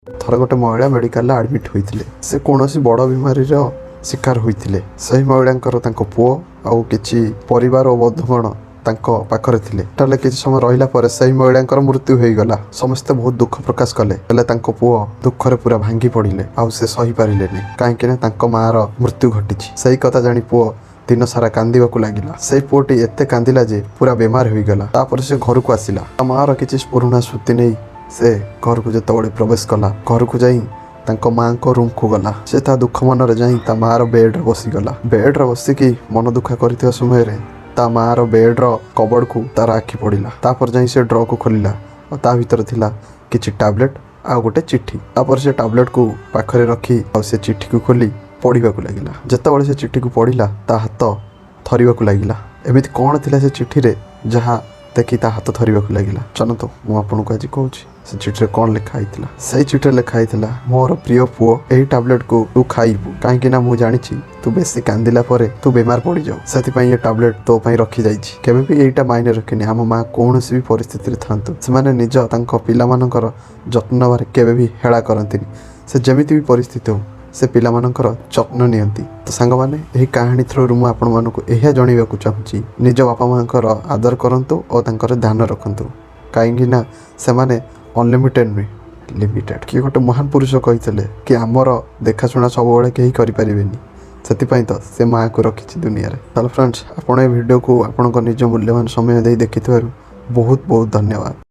थर गोटे महिला मेडिकल आडमिट होते से कौन बड़ बीमारी शिकार होते से महिला पुओ आउ कि परिवार और बंधुगण पाखरे थे किसी समय रहा पर से महिला मृत्यु हो गला। समस्ते बहुत दुख प्रकाश कले पुओ दुखरे पूरा भांगी पड़े आउ से सही पारे कहीं माँ मृत्यु घटी से कथा जानी पुओ दिन सारा कांदीबाकू लगिला। से पुओटी एते कांदिला जे पूरा बेमार हो गला। तापर से घर को आसिला माँ किसी पुराणा स्मृति नहीं से घर को जिते प्रवेश कला घर को जाई माँ को रूम को गला। से ता दुख मन जा माँ बेड रे बसीगला। बेड रे बसिकी मन दुखा कर समय ता माँ बेड कबड़ को तार आखि पड़ा। तापर जाई से ड्र को खोलिला और ता भीतर थिला किछि टैबलेट आ गोटे चिट्ठी। तापर से टैबलेट को पाखरे रखी और से चिट्ठी को खोली पढ़ा लगिला। जितेबाला से चिट्ठी को पढ़ला ता हाथ थरिबा लगिला। एमती कौन थिला से चिट्ठी रे जहाँ देखी ता हाथ थरिबा लगिला। चलतो मु आपन को आज कहूँ से चिट्ठी कौन लिखाई से चिट्ठी लिखाई मोर प्रिय पुओ यही टैबलेट को तू खाइबू कहीं मु जानी तू बेसी कांदिला परे तू बेमार पड़ जाऊ से ये टैबलेट तो पाई रखी जाइछि। केबे भी एटा मायने रखिनी आम माँ कौन भी परिस्थिति थांतु से निज पिला मानकर जत्न नबार केबे भी हेला करंतिनी। से जमिति भी परिस्थिति हो से पिला मानकर जत्न नियंती। तो सांग माने यही कहानी थ्रू मु आपण मानकु एहा जणैबाकु चाहूची निज बापा मांकर आदर करंतु और तांकर ध्यान रखंतु कहीं ना से माने अनलिमिटेड नुहे लिमिटेड। किए गोटे महान पुरुष कही कि आमर देखाशुना सब कहीं करें से तो से माँ को रखी दुनिया रे। चलो फ्रेंड्स आपण भिडियो को आपण निज मूल्यवान समय दे देखि बहुत बहुत धन्यवाद।